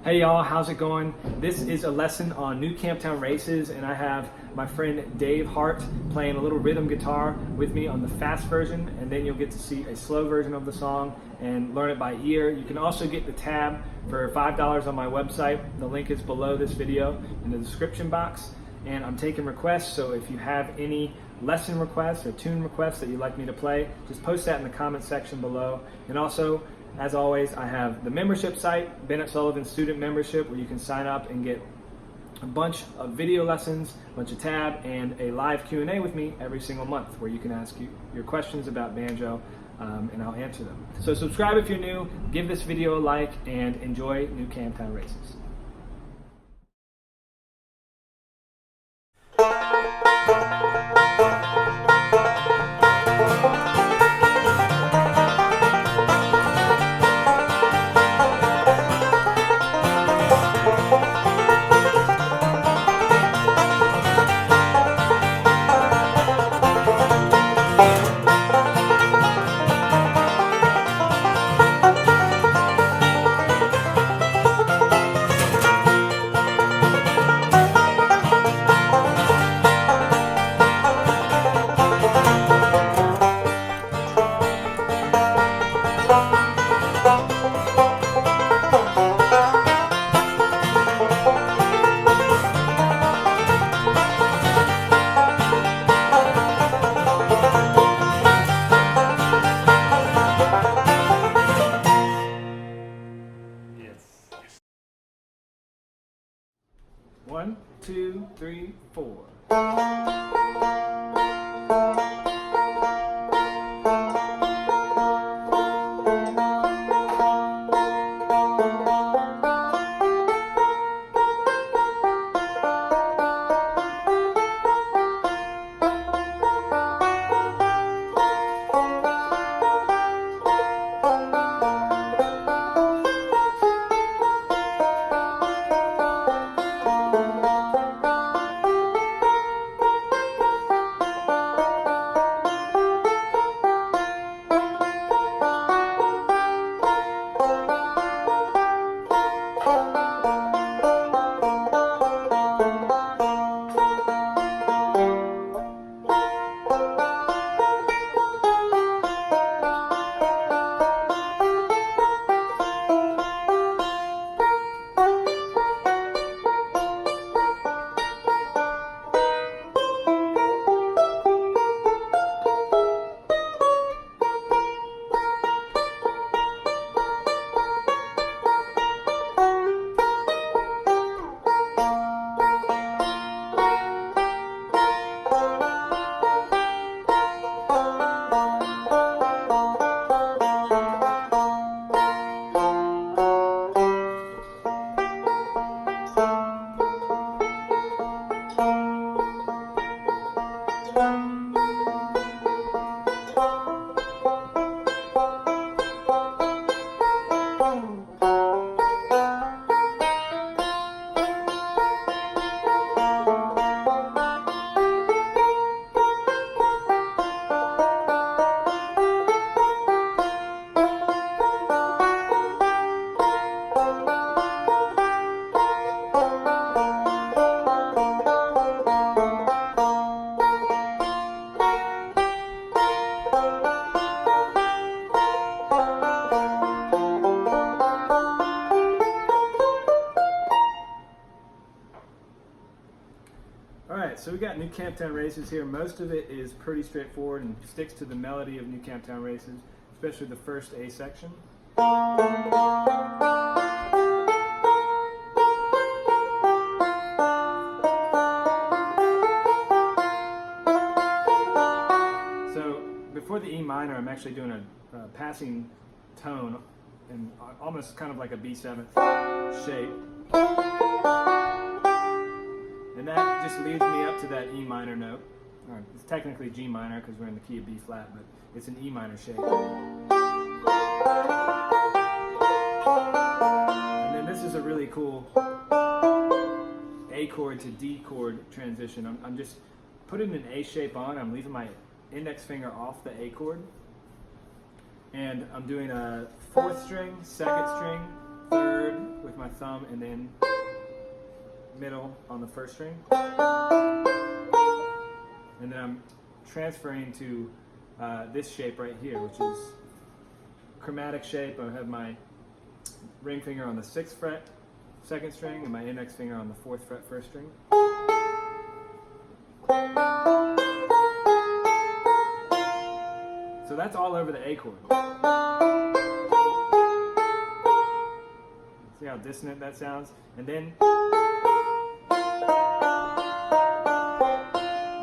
Hey y'all, how's it going? This is a lesson on new Camptown races, and I have my friend Dave Hart playing a little rhythm guitar with me on the fast version, and then you'll get to see a slow version of the song and learn it by ear. You can also get the tab for $5 on my website. The link is below this video in the description box, and I'm taking requests, so if you have any lesson requests or tune requests that you'd like me to play, just post that in the comment section below. And also, as always, I have the membership site, Bennett Sullivan Student Membership, where you can sign up and get a bunch of video lessons, a bunch of tab, and a live Q&A with me every single month, where you can ask your questions about banjo, and I'll answer them. So subscribe if you're new, give this video a like, and enjoy new Camptown races. One, two, three, four. Alright, so we got new Camptown races here. Most of it is pretty straightforward and sticks to the melody of new Camptown races, especially the first A section. So before the E minor, I'm actually doing a passing tone and almost kind of like a B7 shape. And that just leads me up to that E minor note. It's technically G minor because we're in the key of B flat, but it's an E minor shape. And then this is a really cool A chord to D chord transition. I'm just putting an A shape on. I'm leaving my index finger off the A chord. And I'm doing a 4th string, 2nd string, third with my thumb, and then middle on the first string. And then I'm transferring to this shape right here, which is chromatic shape. I have my ring finger on the 6th fret, 2nd string, and my index finger on the 4th fret, 1st string. So that's all over the A chord. See how dissonant that sounds? And then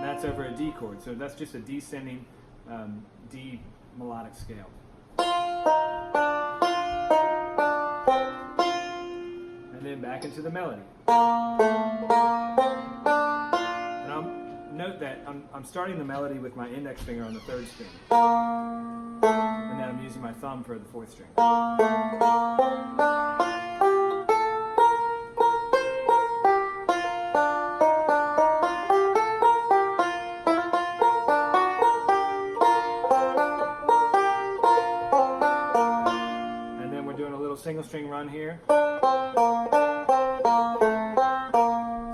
that's over a D chord. So that's just a descending D melodic scale. And then back into the melody. And I'll note that I'm starting the melody with my index finger on the 3rd string. And then I'm using my thumb for the 4th string. Single string run here.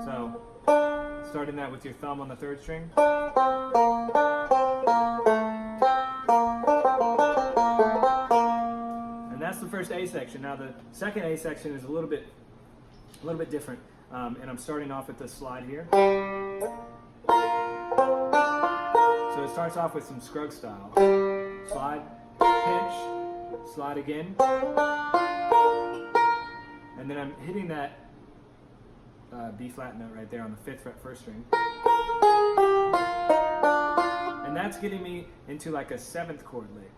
So, starting that with your thumb on the 3rd string. And that's the first A section. Now the second A section is a little bit different, and I'm starting off with the slide here. So it starts off with some Scruggs style. Slide, pinch, slide again. And then I'm hitting that B flat note right there on the 5th fret, 1st string. And that's getting me into like a 7th chord lick,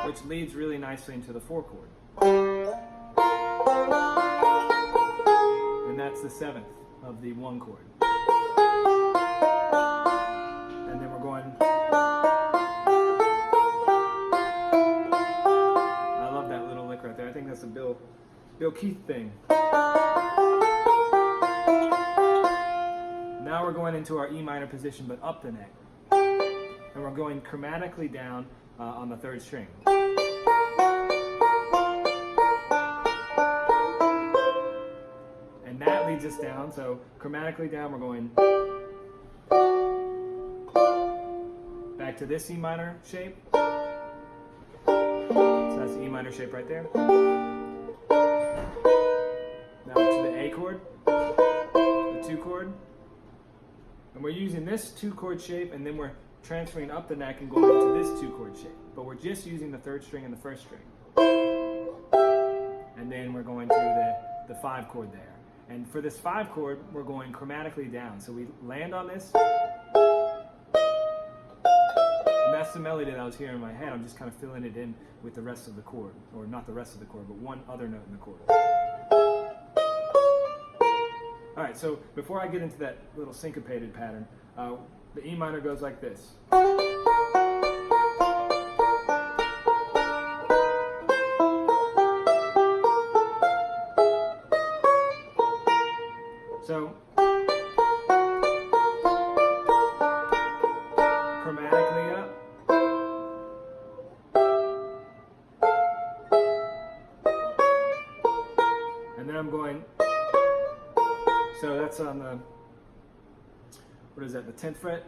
which leads really nicely into the 4 chord. And that's the 7th of the 1 chord. And then we're going... right there. I think that's a Bill Keith thing. Now we're going into our E minor position, but up the neck. And we're going chromatically down on the 3rd string. And that leads us down. So chromatically down, we're going back to this E minor shape. That's the E minor shape right there. Now to the A chord, the 2 chord. And we're using this 2 chord shape, and then we're transferring up the neck and going into this 2 chord shape. But we're just using the 3rd string and the 1st string. And then we're going to the 5 chord there. And for this 5 chord, we're going chromatically down. So we land on this. And that's the melody that I was hearing in my head. I'm just kind of filling it in with the rest of the chord. Or not the rest of the chord, but one other note in the chord. Alright, so before I get into that little syncopated pattern, the E minor goes like this. So, chromatically up. And then I'm going, so that's on the, what is that, the 10th fret?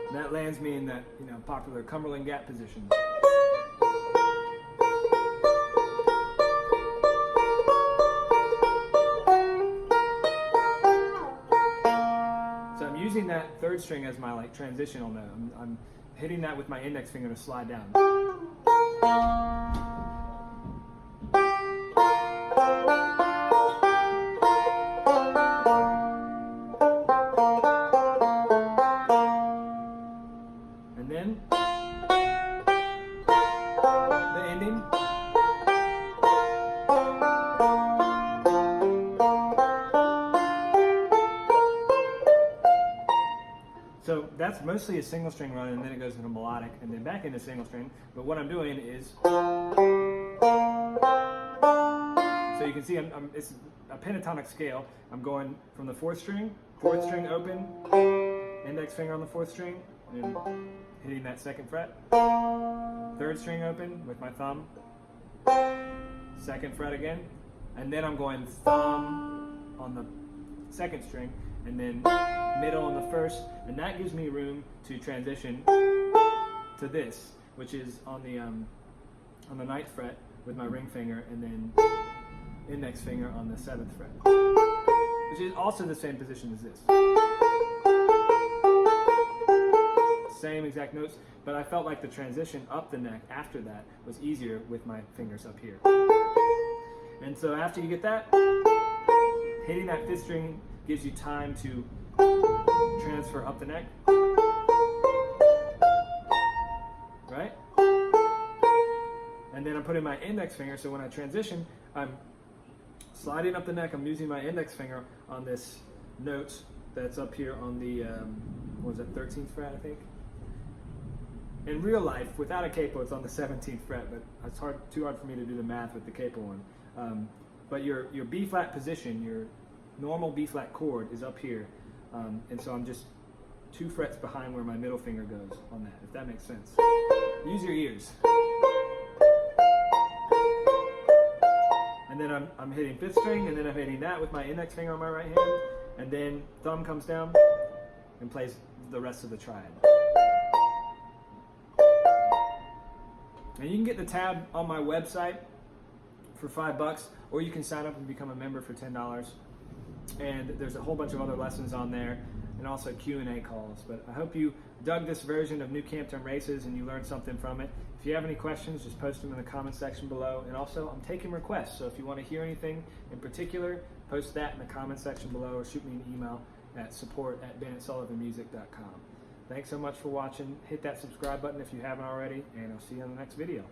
And that lands me in that, popular Cumberland Gap position. So I'm using that 3rd string as my transitional note. I'm hitting that with my index finger to slide down. And then the ending. So that's mostly a single string run, and then it goes into melodic, and then back into single string. But what I'm doing is, so you can see it's a pentatonic scale. I'm going from the 4th string, 4th string open, index finger on the 4th string, and hitting that second fret, third string open with my thumb, second fret again, and then I'm going thumb on the second string, and then middle on the first, and that gives me room to transition to this, which is on the ninth fret with my ring finger, and then index finger on the seventh fret, which is also the same position as this. Same exact notes, but I felt like the transition up the neck after that was easier with my fingers up here. And so after you get that, hitting that fifth string gives you time to transfer up the neck, right? And then I'm putting my index finger, so when I transition, I'm sliding up the neck, I'm using my index finger on this note that's up here on the, what was it, 13th fret, I think? In real life, without a capo, it's on the 17th fret, but it's too hard for me to do the math with the capo one. But your B flat position, your normal B flat chord is up here, and so I'm just 2 frets behind where my middle finger goes on that, if that makes sense. Use your ears. And then I'm hitting 5th string, and then I'm hitting that with my index finger on my right hand, and then thumb comes down and plays the rest of the triad. And you can get the tab on my website for $5, or you can sign up and become a member for $10. And there's a whole bunch of other lessons on there, and also Q&A calls. But I hope you dug this version of New Camptown Races and you learned something from it. If you have any questions, just post them in the comment section below. And also, I'm taking requests, so if you want to hear anything in particular, post that in the comment section below, or shoot me an email at support@BennettSullivanmusic.com. Thanks so much for watching. Hit that subscribe button if you haven't already, and I'll see you on the next video.